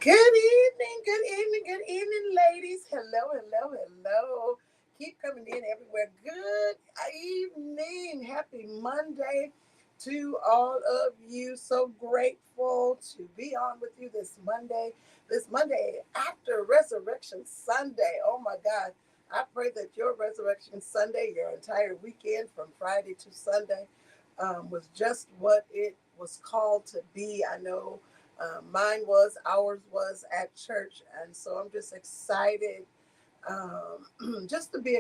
Good evening, ladies. Hello, hello, hello. Keep coming in everywhere. Good evening. Happy Monday to all of you. So grateful to be on with you this Monday after Resurrection Sunday. Oh my God. I pray that your Resurrection Sunday, your entire weekend from Friday to Sunday, was just what it was called to be. I know ours was at church, and so I'm just excited just to be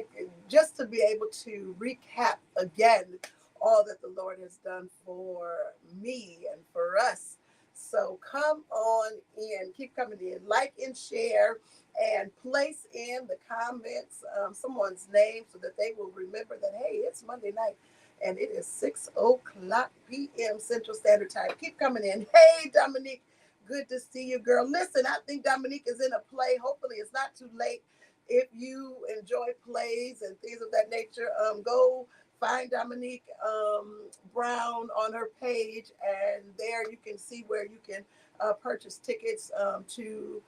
able to recap again all that the Lord has done for me and for us. So come on in, keep coming in, like and share, and place in the comments someone's name so that they will remember that hey, it's Monday night. And it is 6 o'clock p.m. Central Standard Time. Keep coming in. Hey, Dominique, good to see you, girl. Listen, I think Dominique is in a play. Hopefully, it's not too late. If you enjoy plays and things of that nature, go find Dominique Brown on her page, and there you can see where you can purchase tickets to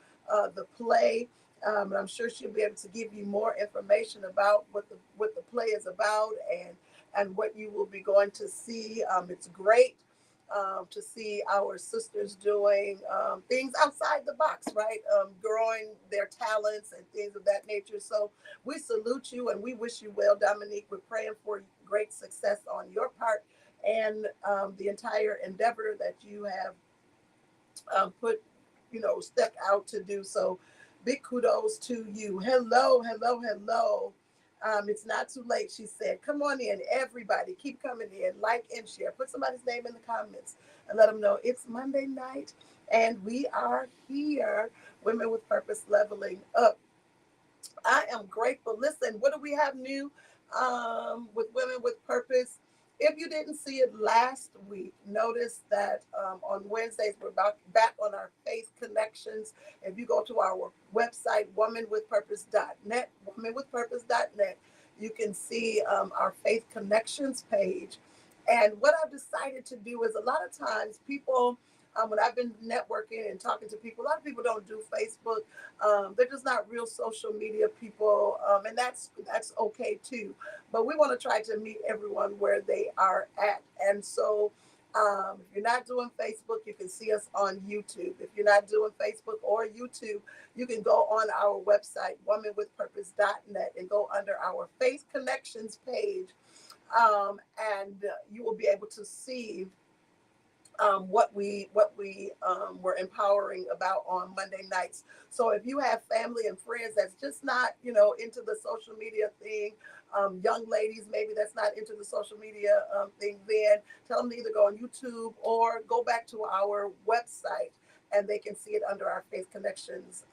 the play. And I'm sure she'll be able to give you more information about what the play is about and what you will be going to see. It's great to see our sisters doing things outside the box, right? Growing their talents and things of that nature. So we salute you and we wish you well, Dominique. We're praying for great success on your part and the entire endeavor that you have stepped out to do. So big kudos to you. Hello, hello, hello. It's not too late, she said. Come on in, everybody. Keep coming in. Like and share. Put somebody's name in the comments and let them know it's Monday night and we are here. Women with Purpose Leveling Up. I am grateful. Listen, what do we have new with Women with Purpose? If you didn't see it last week, notice that on Wednesdays we're back on our Faith Connections. If you go to our website, womanwithpurpose.net, womanwithpurpose.net, you can see our Faith Connections page. And what I've decided to do is a lot of times people, when I've been networking and talking to people, a lot of people don't do Facebook. They're just not real social media people, and that's okay too. But we want to try to meet everyone where they are at. And so, if you're not doing Facebook, you can see us on YouTube. If you're not doing Facebook or YouTube, you can go on our website, womanwithpurpose.net, and go under our Faith Connections page, and you will be able to see what we were empowering about on Monday nights. So if you have family and friends that's just not into the social media thing, young ladies maybe that's not into the social media thing, then tell them to either go on YouTube or go back to our website, and they can see it under our Faith Connections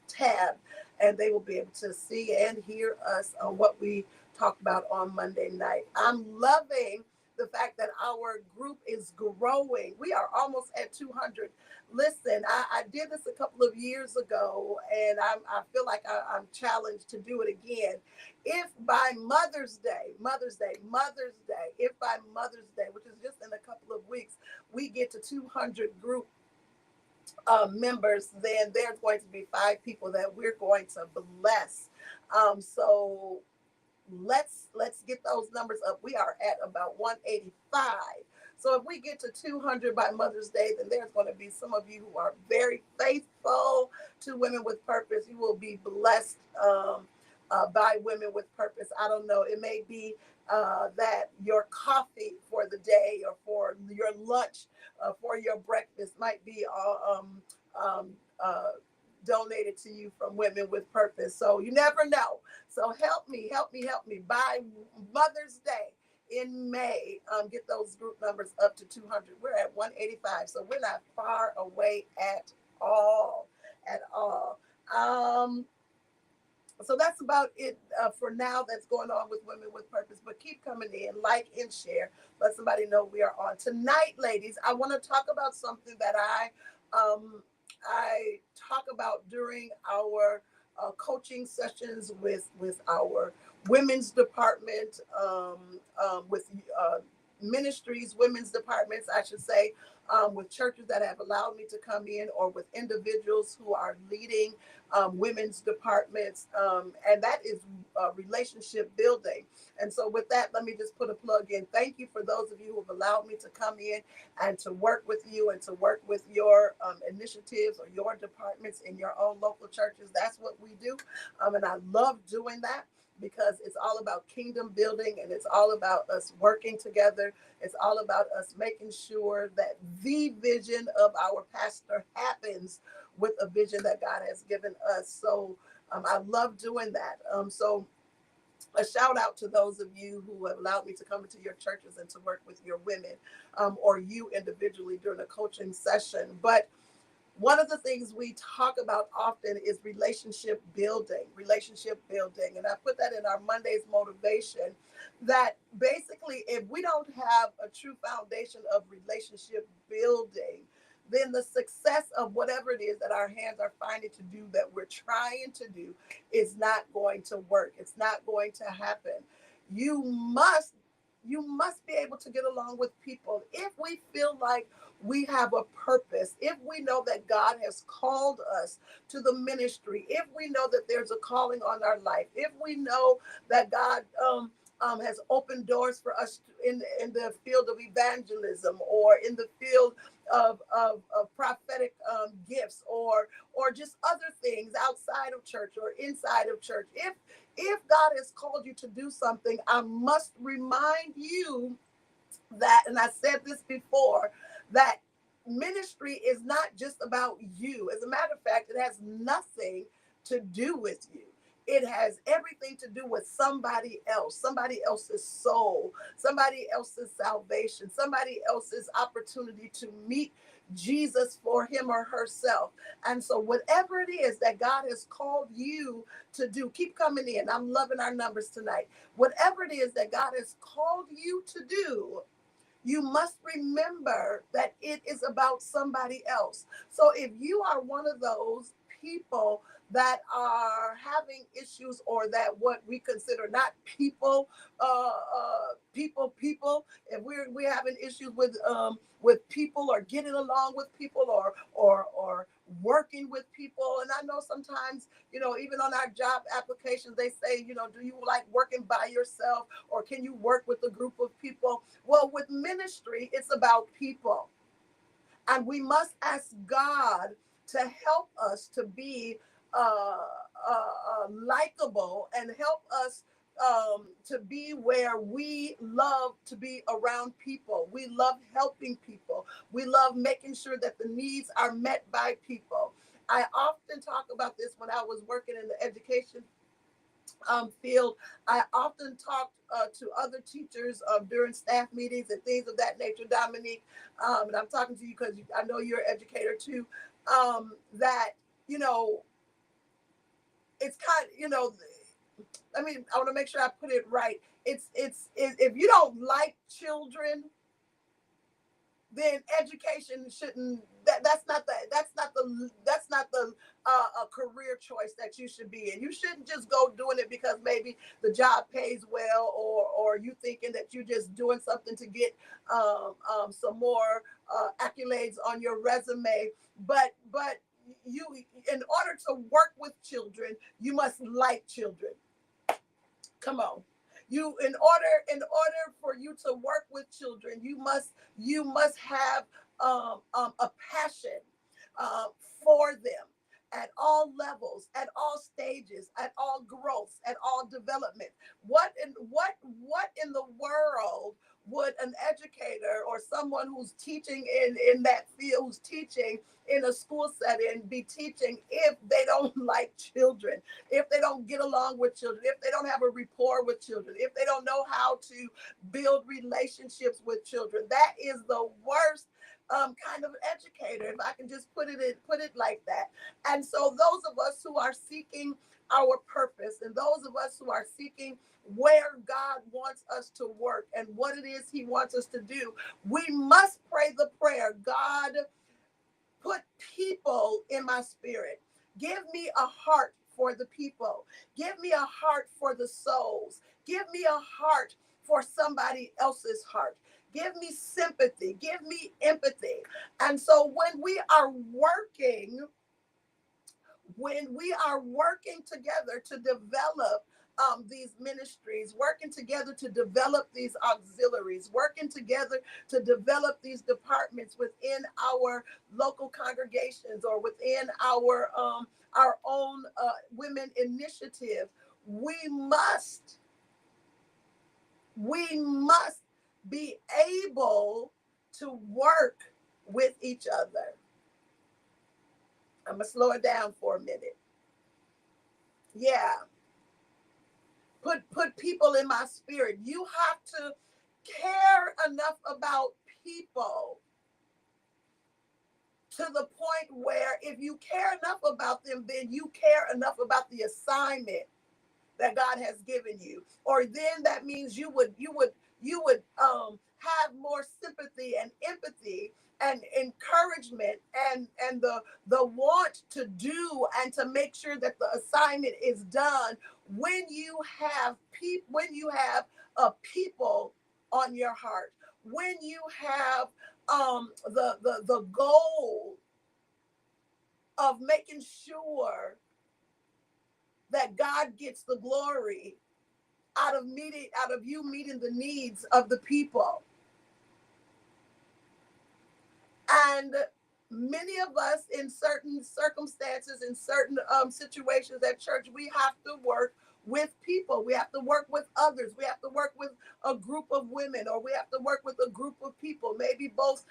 tab, and they will be able to see and hear us on what we talked about on Monday night. I'm loving the fact that our group is growing. We are almost at 200. Listen, I did this a couple of years ago, and I feel like I'm challenged to do it again. If by if by Mother's Day, which is just in a couple of weeks, we get to 200 group members, then there's going to be 5 people that we're going to bless. So let's get those numbers up. We are at about 185. So if we get to 200 by Mother's Day, then there's going to be some of you who are very faithful to Women with Purpose. You will be blessed by Women with Purpose. I don't know. It may be that your coffee for the day or for your lunch, for your breakfast might be um, uh, donated to you from Women with Purpose. So you never know. So help me. By Mother's Day in May, get those group numbers up to 200. We're at 185, so we're not far away at all. At all. So that's about it for now that's going on with Women with Purpose. But keep coming in, like and share. Let somebody know we are on. Tonight, ladies, I want to talk about something that I talk about during our coaching sessions with our women's department, with ministries, women's departments, I should say, with churches that have allowed me to come in, or with individuals who are leading women's departments. And that is relationship building. And so, with that, let me just put a plug in. Thank you for those of you who have allowed me to come in and to work with you and to work with your initiatives or your departments in your own local churches. That's what we do. And I love doing that because it's all about kingdom building, and it's all about us working together. It's all about us making sure that the vision of our pastor happens with a vision that God has given us. So I love doing that. So a shout out to those of you who have allowed me to come into your churches and to work with your women, or you individually during a coaching session. But one of the things we talk about often is relationship building. And I put that in our Monday's motivation, that basically, if we don't have a true foundation of relationship building, then the success of whatever it is that our hands are finding to do, that we're trying to do, is not going to work. It's not going to happen. You must you must be able to get along with people. If we feel like we have a purpose, if we know that God has called us to the ministry, if we know that there's a calling on our life, if we know that God has opened doors for us in the field of evangelism, or in the field of prophetic gifts, or just other things outside of church or inside of church. If God has called you to do something, I must remind you that, and I said this before, that ministry is not just about you. As a matter of fact, it has nothing to do with you. It has everything to do with somebody else's soul, somebody else's salvation, somebody else's opportunity to meet Jesus for him or herself. And so, whatever it is that God has called you to do, keep coming in. I'm loving our numbers tonight. Whatever it is that God has called you to do, you must remember that it is about somebody else. So if you are one of those people that are having issues, or that what we consider not people, if we're having issues with people, or getting along with people, or working with people. And I know sometimes, even on our job applications, they say, do you like working by yourself, or can you work with a group of people? Well, with ministry, it's about people. And we must ask God to help us to be likable, and help us to be where we love to be around people. We love helping people. We love making sure that the needs are met by people. I often talk about this when I was working in the education field. I often talked to other teachers during staff meetings and things of that nature, Dominique. And I'm talking to you because I know you're an educator too. That, you know, it's kind of, I want to make sure I put it right. It's if you don't like children, then education shouldn't, that's not the a career choice that you should be in. You shouldn't just go doing it because maybe the job pays well, or you thinking that you're just doing something to get some more accolades on your resume. But you, in order to work with children, you must like children. Come on. In order for you to work with children, you must have a passion uh, for them, at all levels, at all stages, at all growths, at all development. What in the world would an educator, or someone who's teaching in that field, who's teaching in a school setting, be teaching if they don't like children, if they don't get along with children, if they don't have a rapport with children, if they don't know how to build relationships with children? That is the worst kind of educator, if I can just put it like that. And so, those of us who are seeking our purpose, and those of us who are seeking where God wants us to work and what it is He wants us to do, we must pray the prayer: God, put people in my spirit. Give me a heart for the people. Give me a heart for the souls. Give me a heart for somebody else's heart. Give me sympathy. Give me empathy. And so when we are working together to develop these ministries, working together to develop these auxiliaries, working together to develop these departments within our local congregations or within our own women initiative, we must we must be able to work with each other. I'm gonna slow it down for a minute. Yeah, put people in my spirit. You have to care enough about people to the point where if you care enough about them, then you care enough about the assignment that God has given you. Or then that means you would have more sympathy and empathy and encouragement and the want to do and to make sure that the assignment is done when you have people on your heart, when you have the goal of making sure that God gets the glory out of you meeting the needs of the people. And many of us in certain circumstances, in certain situations at church, we have to work with people. We have to work with others. We have to work with a group of women, or we have to work with a group of people, maybe both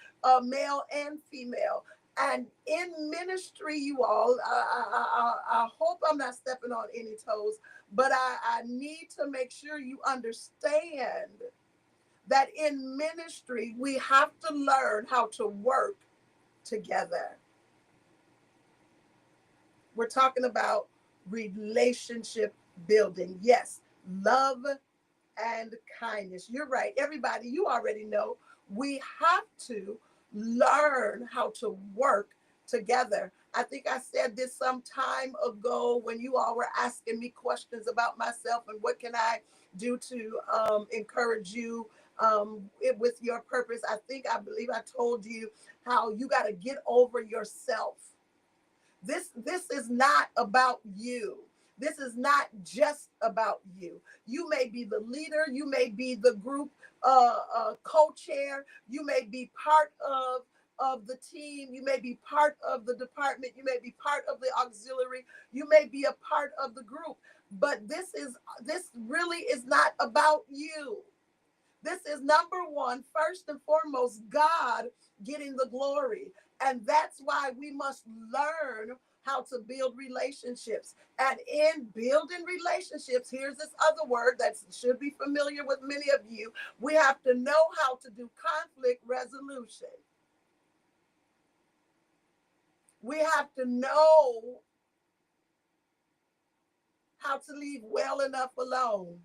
male and female. And in ministry, you all, I hope I'm not stepping on any toes, but I need to make sure you understand that in ministry, we have to learn how to work together. We're talking about relationship building. Yes, love and kindness. You're right. Everybody, you already know we have to learn how to work together. I think I said this some time ago when you all were asking me questions about myself and what can I do to encourage you with your purpose. I believe I told you how you got to get over yourself. This is not about you. This is not just about you. You may be the leader, you may be the group co-chair, you may be part of the team, you may be part of the department, you may be part of the auxiliary, you may be a part of the group, but this really is not about you. This is number one, first and foremost, God getting the glory. And that's why we must learn how to build relationships. And in building relationships, here's this other word that should be familiar with many of you. We have to know how to do conflict resolution. We have to know how to leave well enough alone.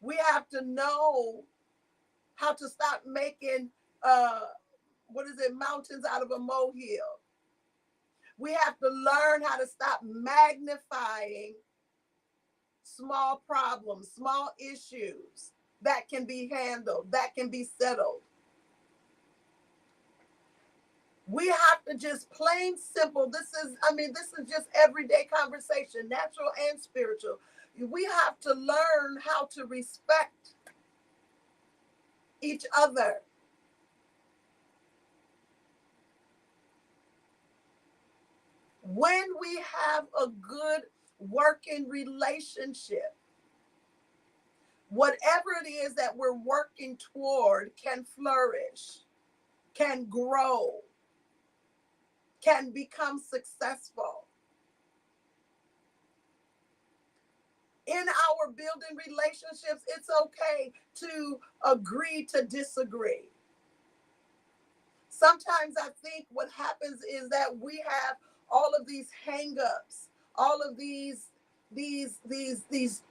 We have to know how to stop making mountains out of a molehill. We have to learn how to stop magnifying small problems, small issues that can be handled, that can be settled. We have to just plain simple. This is just everyday conversation, natural and spiritual. We have to learn how to respect each other. When we have a good working relationship, whatever it is that we're working toward can flourish, can grow, can become successful. In our building relationships, it's okay to agree to disagree. Sometimes I think what happens is that we have all of these hangups, all of these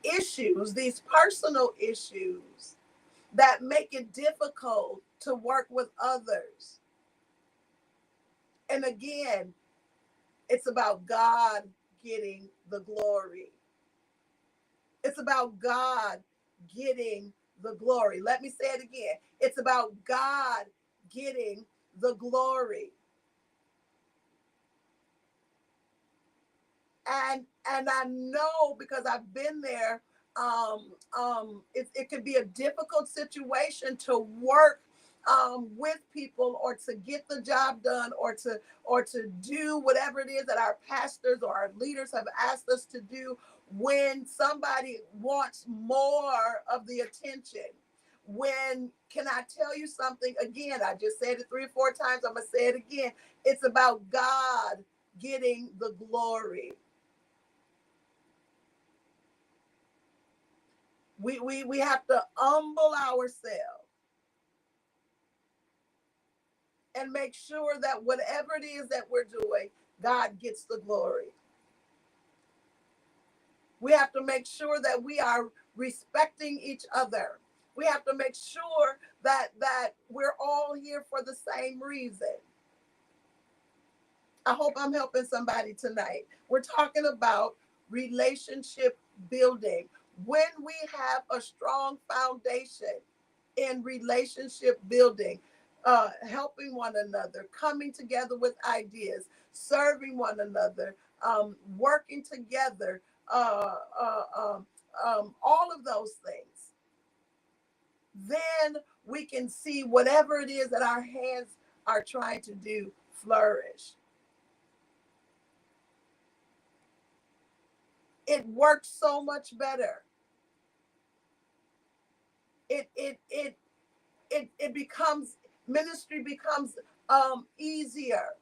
issues, these personal issues that make it difficult to work with others. And again, it's about God getting the glory. It's about God getting the glory. Let me say it again. It's about God getting the glory. And I know, because I've been there, it could be a difficult situation to work with people, or to get the job done, or to do whatever it is that our pastors or our leaders have asked us to do, when somebody wants more of the attention. When, can I tell you something again? I just said it 3 or 4 times. I'm gonna say it again. It's about God getting the glory. We have to humble ourselves and make sure that whatever it is that we're doing, God gets the glory. We have to make sure that we are respecting each other. We have to make sure that we're all here for the same reason. I hope I'm helping somebody tonight. We're talking about relationship building. When we have a strong foundation in relationship building, helping one another, coming together with ideas, serving one another, working together, all of those things, then we can see whatever it is that our hands are trying to do flourish. It works so much better. It becomes, ministry becomes easier,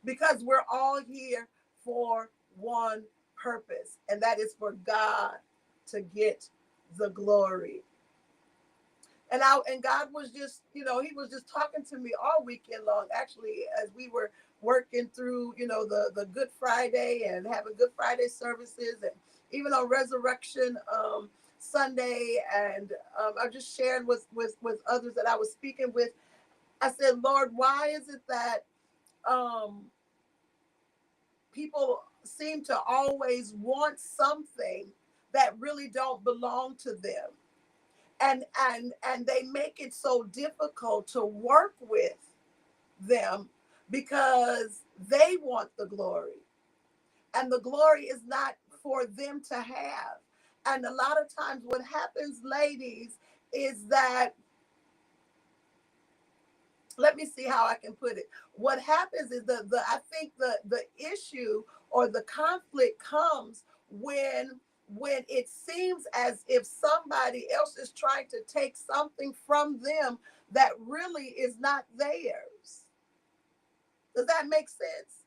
because we're all here for one purpose, and that is for God to get the glory. And God was just, he was just talking to me all weekend long, actually, as we were working through, the Good Friday and having Good Friday services, and even on Resurrection Sunday. And I just shared with others that I was speaking with. I said, Lord, why is it that people seem to always want something that really don't belong to them, and they make it so difficult to work with them, because they want the glory, and the glory is not for them to have. And a lot of times what happens, ladies, is that, let me see how I can put it. What happens is the I think the issue or the conflict comes when it seems as if somebody else is trying to take something from them that really is not theirs. Does that make sense?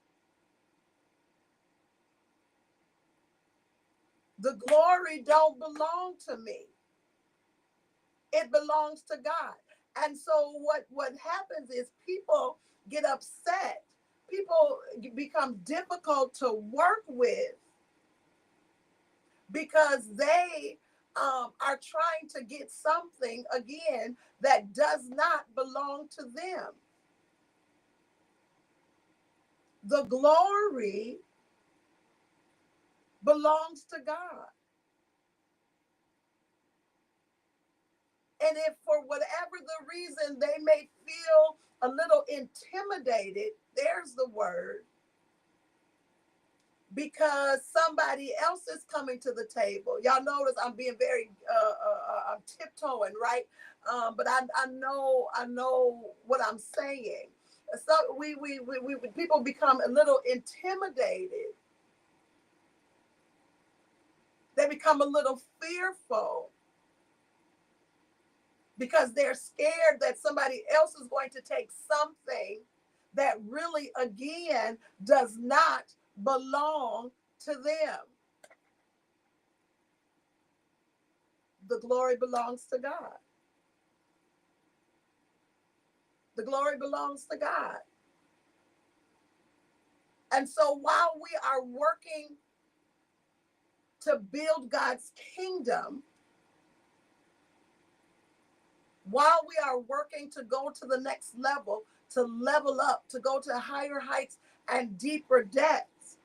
The glory don't belong to me. It belongs to God. And so what happens is people get upset. People become difficult to work with, because they are trying to get something again that does not belong to them. The glory belongs to God. And if for whatever the reason they may feel a little intimidated, there's the word, because somebody else is coming to the table. Y'all notice I'm being very, I'm tiptoeing, right? But I know what I'm saying. So we people become a little intimidated. They become a little fearful, because they're scared that somebody else is going to take something that really, again, does not belong to them. The glory belongs to God. The glory belongs to God. And so while we are working to build God's kingdom, while we are working to go to the next level, to level up, to go to higher heights and deeper depths,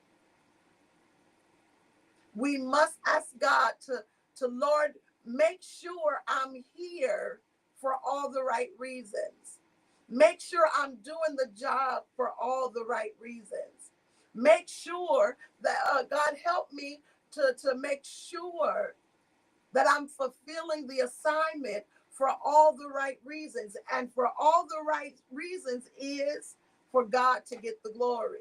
we must ask God to Lord, make sure I'm here for all the right reasons. Make sure I'm doing the job for all the right reasons. Make sure that God help me to make sure that I'm fulfilling the assignment for all the right reasons. And for all the right reasons is for God to get the glory.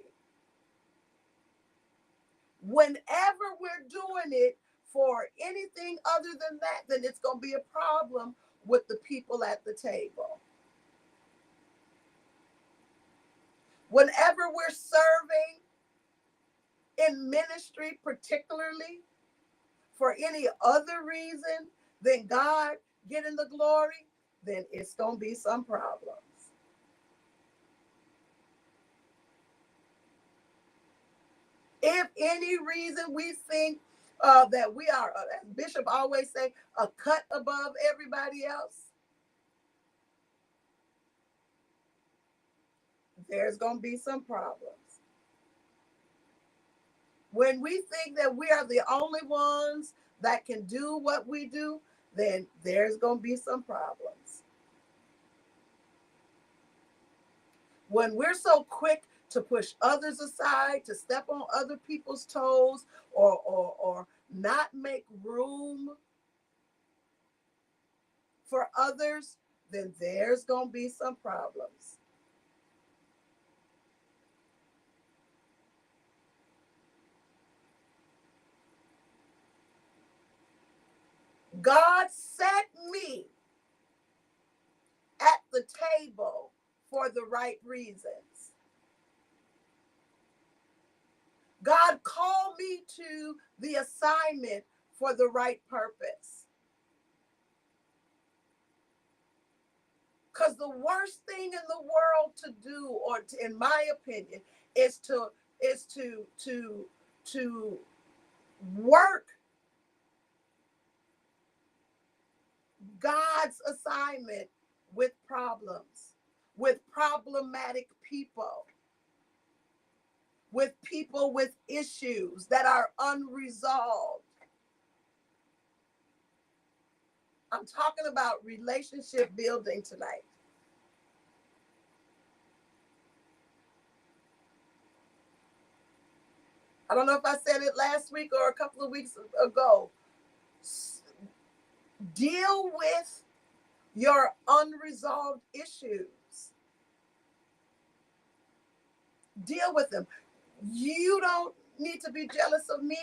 Whenever we're doing it for anything other than that, then it's going to be a problem with the people at the table. Whenever we're serving in ministry, particularly for any other reason than God getting the glory, then it's going to be some problems. If any reason we think that we are, as Bishop always say, a cut above everybody else, there's going to be some problems. When we think that we are the only ones that can do what we do, then there's going to be some problems. When we're so quick to push others aside, to step on other people's toes, or not make room for others, then there's going to be some problems. God set me at the table for the right reasons. God called me to the assignment for the right purpose. Because the worst thing in the world to do, or to, in my opinion, is to work God's assignment with problems, with problematic people, with people with issues that are unresolved. I'm talking about relationship building tonight. I don't know if I said it last week or a couple of weeks ago. Deal with your unresolved issues. Deal with them. You don't need to be jealous of me.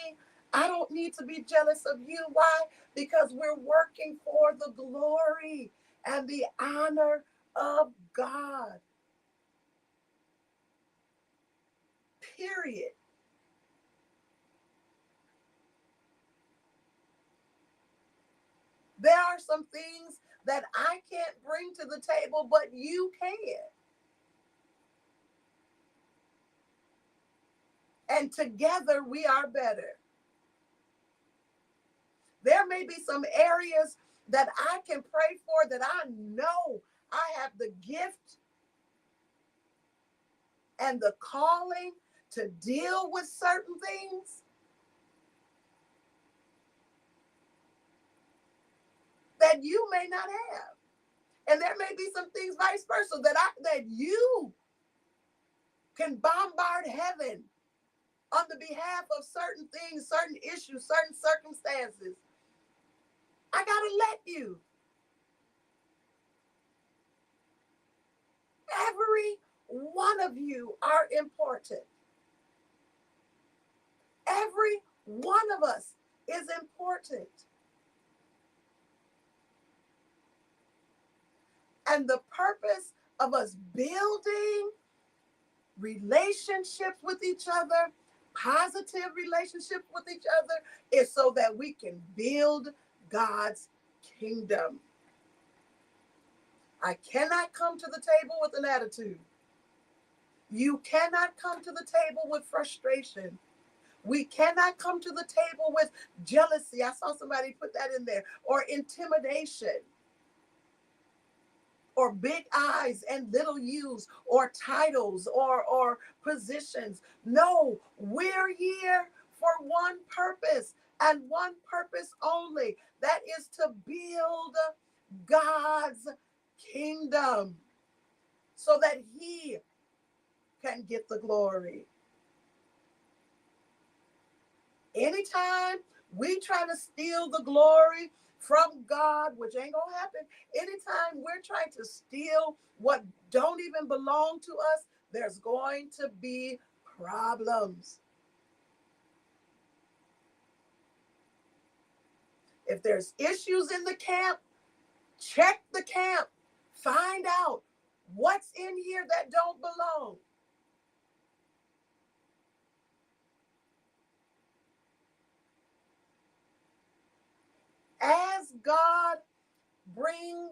I don't need to be jealous of you. Why? Because we're working for the glory and the honor of God. Period. There are some things that I can't bring to the table, but you can. And together we are better. There may be some areas that I can pray for that I know I have the gift and the calling to deal with certain things that you may not have. And there may be some things vice versa that you can bombard heaven on the behalf of certain things, certain issues, certain circumstances. I got to let you. Every one of you are important. Every one of us is important. And the purpose of us building relationships with each other, positive relationships with each other, is so that we can build God's kingdom. I cannot come to the table with an attitude. You cannot come to the table with frustration. We cannot come to the table with jealousy. I saw somebody put that in there, or intimidation, or big eyes and little U's, or titles, or positions. No, we're here for one purpose, and one purpose only. That is to build God's kingdom so that he can get the glory. Anytime we try to steal the glory from God, which ain't gonna happen, anytime we're trying to steal what don't even belong to us, there's going to be problems. If there's issues in the camp, check the camp. Find out what's in here that don't belong. As God bring,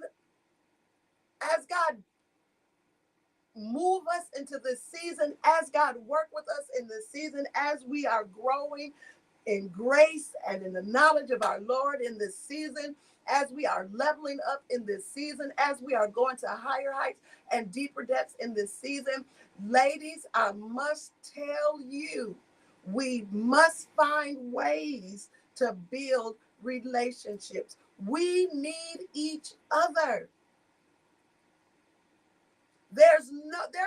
as God move us into this season, as God work with us in this season, as we are growing in grace and in the knowledge of our Lord in this season, as we are leveling up in this season, as we are going to higher heights and deeper depths in this season, ladies, I must tell you, we must find ways to build relationships. We need each other. There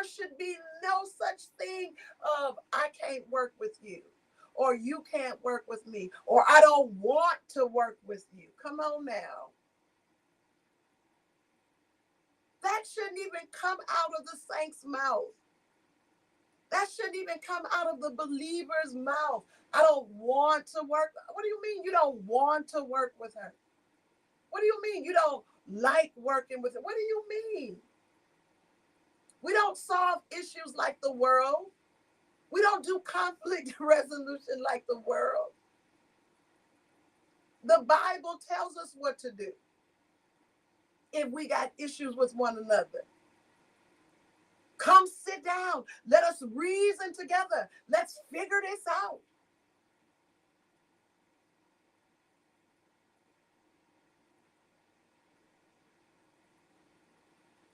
should be no such thing of I can't work with you, or you can't work with me, or I don't want to work with you. Come on now. That shouldn't even come out of the saint's mouth. That shouldn't even come out of the believer's mouth. I don't want to work. What do you mean you don't want to work with her? What do you mean you don't like working with her? What do you mean? We don't solve issues like the world. We don't do conflict resolution like the world. The Bible tells us what to do if we got issues with one another. Come sit down. Let us reason together. Let's figure this out.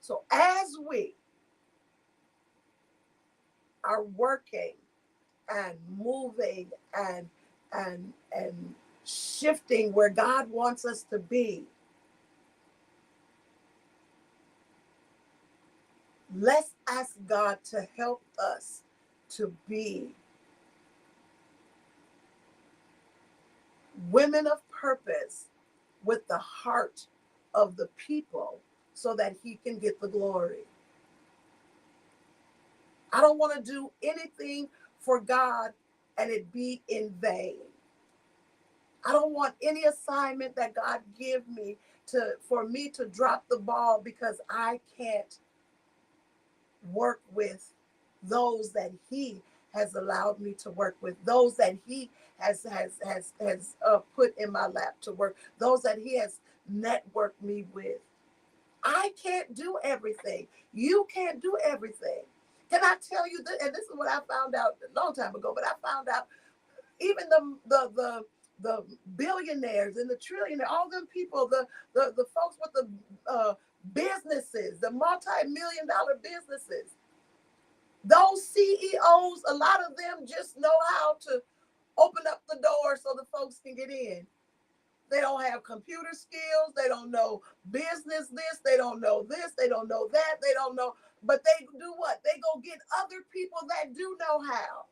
So as we are working and moving and shifting where God wants us to be, let's ask God to help us to be women of purpose with the heart of the people so that he can get the glory. I don't want to do anything for God and it be in vain. I don't want any assignment that God give me for me to drop the ball because I can't work with those that he has allowed me to work with, those that he has put in my lap to work, those that he has networked me with. I can't do everything. You can't do everything. Can I tell you that? And this is what I found out a long time ago, but I found out even the billionaires and the trillionaires, all them people, the folks with the businesses, the multi-million-dollar businesses, those CEOs, a lot of them just know how to open up the door so the folks can get in. They don't have computer skills. They don't know business this. They don't know this. They don't know that. They don't know. But they do what? They go get other people that do know how.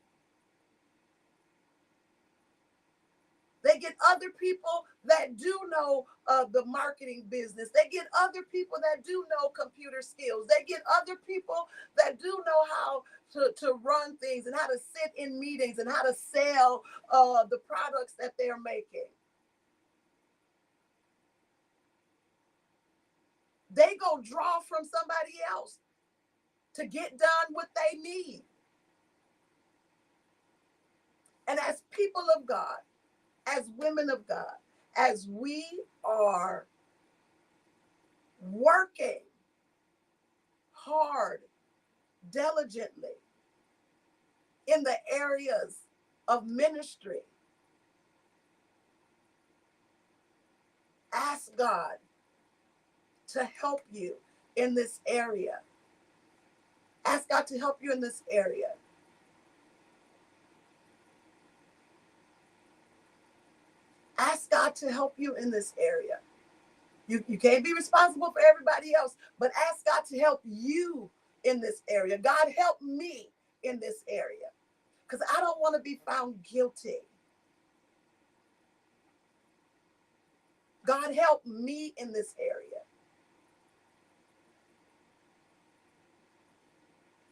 They get other people that do know the marketing business. They get other people that do know computer skills. They get other people that do know how to run things and how to sit in meetings and how to sell the products that they're making. They go draw from somebody else to get done what they need. And as people of God, as women of God, as we are working hard, diligently in the areas of ministry, ask God to help you in this area. Ask God to help you in this area. Ask God to help you in this area. You can't be responsible for everybody else, but ask God to help you in this area. God, help me in this area because I don't want to be found guilty. God, help me in this area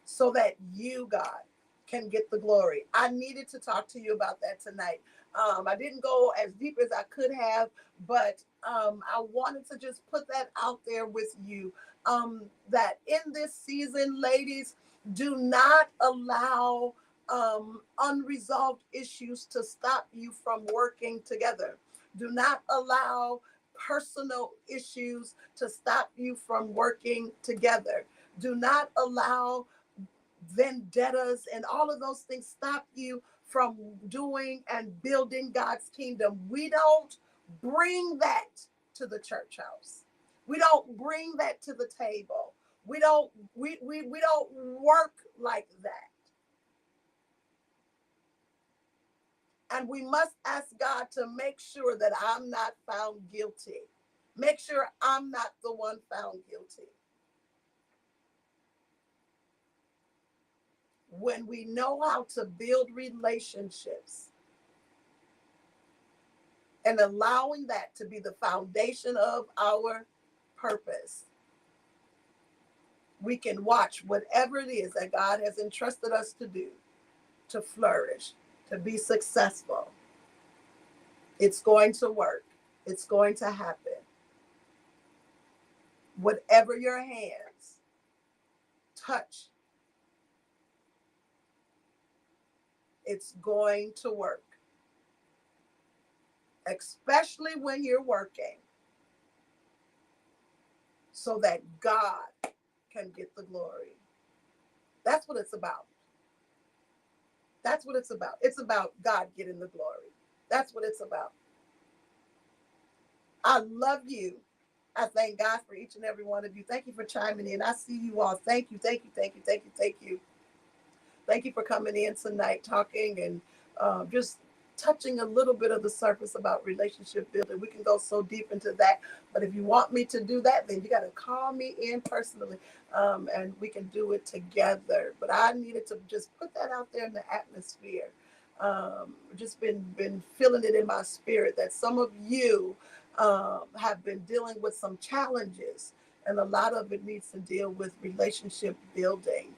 so that you, God, can get the glory. I needed to talk to you about that tonight. I didn't go as deep as I could have, but I wanted to just put that out there with you, that in this season, ladies, do not allow unresolved issues to stop you from working together. Do not allow personal issues to stop you from working together. Do not allow vendettas and all of those things stop you from doing and building God's kingdom. We don't bring that to the church house. We don't bring that to the table. We don't work like that. And we must ask God to make sure that I'm not found guilty. Make sure I'm not the one found guilty. When we know how to build relationships and allowing that to be the foundation of our purpose, we can watch whatever it is that God has entrusted us to do to flourish, to be successful. It's going to work. It's going to happen. Whatever your hands touch, it's going to work, especially when you're working, so that God can get the glory. That's what it's about. That's what it's about. It's about God getting the glory. That's what it's about. I love you. I thank God for each and every one of you. Thank you for chiming in. I see you all. Thank you, thank you, thank you, thank you, thank you. Thank you for coming in tonight, talking and just touching a little bit of the surface about relationship building. We can go so deep into that, but if you want me to do that, then you got to call me in personally, and we can do it together. But I needed to just put that out there in the atmosphere. Just been feeling it in my spirit that some of you have been dealing with some challenges, and a lot of it needs to deal with relationship building,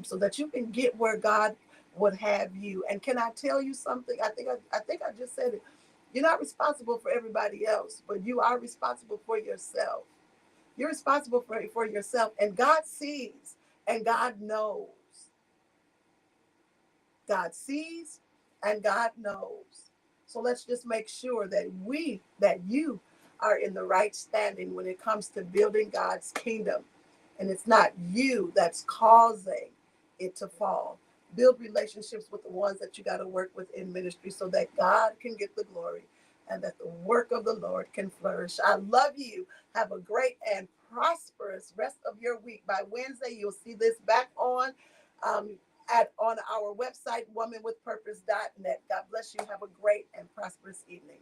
so that you can get where God would have you. And can I tell you something? I think I just said it. You're not responsible for everybody else, but you are responsible for yourself. You're responsible for yourself, and God sees and God knows. God sees and God knows. So let's just make sure that you are in the right standing when it comes to building God's kingdom. And it's not you that's causing it to fall. Build relationships with the ones that you got to work with in ministry so that God can get the glory and that the work of the Lord can flourish. I love you. Have a great and prosperous rest of your week. By Wednesday, you'll see this back um, on our website, womanwithpurpose.net. God bless you. Have a great and prosperous evening.